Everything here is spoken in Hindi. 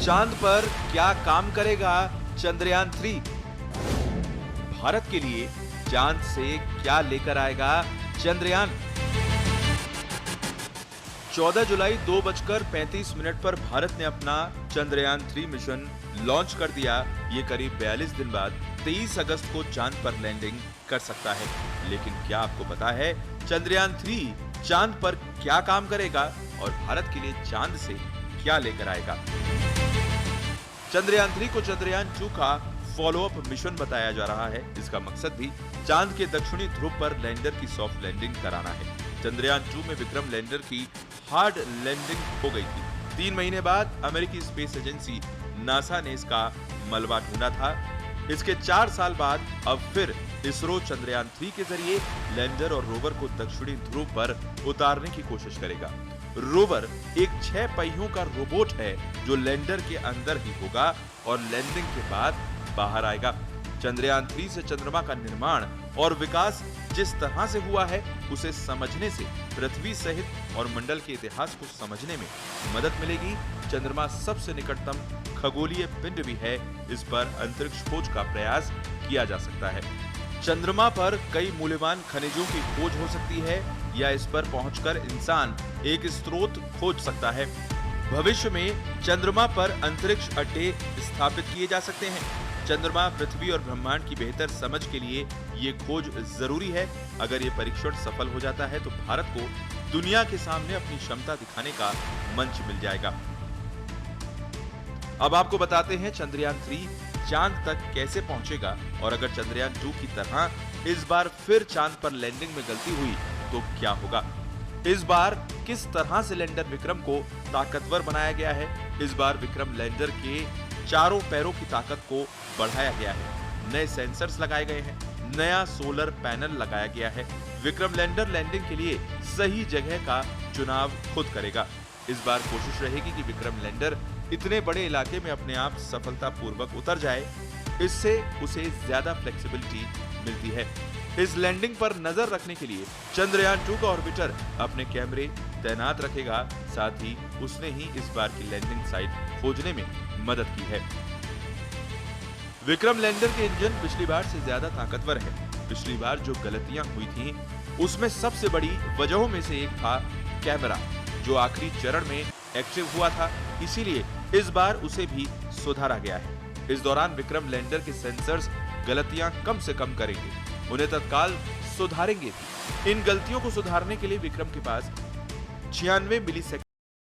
चांद पर क्या काम करेगा चंद्रयान 3? भारत के लिए चांद से क्या लेकर आएगा चंद्रयान? 14 जुलाई 2:35 पर भारत ने अपना चंद्रयान 3 मिशन लॉन्च कर दिया। ये करीब 42 दिन बाद 23 अगस्त को चांद पर लैंडिंग कर सकता है। लेकिन क्या आपको पता है चंद्रयान 3 चांद पर क्या काम करेगा और भारत के लिए चांद से क्या लेकर आएगा? चंद्रयान 3 को चंद्रयान 2 का फॉलोअप मिशन बताया जा रहा है। इसका मकसद भी चांद के दक्षिणी ध्रुव पर लैंडर की सॉफ्ट लैंडिंग कराना है। चंद्रयान 2 में विक्रम लैंडर की हार्ड लैंडिंग हो गई थी। 3 महीने बाद अमेरिकी स्पेस एजेंसी नासा ने इसका मलबा ढूंढा था। इसके 4 साल बाद अब फिर इसरो चंद्रयान 3 के जरिए लैंडर और रोवर को दक्षिणी ध्रुव पर उतारने की कोशिश करेगा। रोवर एक 6 पहियों का रोबोट है जो लैंडर के अंदर ही होगा और लैंडिंग के बाद बाहर आएगा। चंद्रयान 3 से चंद्रमा का निर्माण और विकास जिस तरह से हुआ है उसे समझने से पृथ्वी सहित और मंडल के इतिहास को समझने में मदद मिलेगी। चंद्रमा सबसे निकटतम खगोलीय पिंड भी है। इस पर अंतरिक्ष खोज का प्रयास किया जा सकता है। चंद्रमा पर कई मूल्यवान खनिजों की खोज हो सकती है या इस पर पहुंचकर इंसान एक स्रोत खोज सकता है। भविष्य में चंद्रमा पर अंतरिक्ष अड्डे स्थापित किए जा सकते हैं। चंद्रमा, पृथ्वी और ब्रह्मांड की बेहतर समझ के लिए ये खोज जरूरी है। अगर ये परीक्षण सफल हो जाता है तो भारत को दुनिया के सामने अपनी क्षमता दिखाने का मंच मिल जाएगा। अब आपको बताते हैं चंद्रयान 3 चांद तक कैसे पहुंचेगा और अगर चंद्रयान 2 की तरह इस बार फिर चांद पर लैंडिंग में गलती हुई तो क्या होगा? इस बार किस तरह से लैंडर विक्रम को ताकतवर बनाया गया है? इस बार विक्रम लैंडर के चारों पैरों की ताकत को बढ़ाया गया है। नए सेंसर्स लगाए गए हैं, नया सोलर पैनल लगाया गया है। विक्रम लैंडर लैंडिंग के लिए सही जगह का चुनाव खुद करेगा। इस बार कोशिश रहेगी कि विक्रम लैंडर इतने बड़े इलाके में अपने आप सफलतापूर्वक उतर जाए। इससे उसे ज्यादा फ्लेक्सिबिलिटी मिलती है। इस लैंडिंग पर नजर रखने के लिए चंद्रयान 2 का ऑर्बिटर अपने कैमरे तैनात रखेगा। साथ ही उसने ही इस बार की लैंडिंग साइट खोजने में मदद की है। विक्रम लैंडर के इंजन पिछली बार से ज्यादा ताकतवर है। पिछली बार जो गलतियां हुई थीं, उसमें सबसे बड़ी वजहों में से एक था कैमरा, जो आखिरी चरण में एक्टिव हुआ था। इसीलिए इस बार उसे भी सुधारा गया है। इस दौरान विक्रम लैंडर के सेंसर्स गलतियां कम से कम करेंगे, उन्हें तत्काल सुधारेंगे। इन गलतियों को सुधारने के लिए विक्रम के पास 96 मिलीसेकंड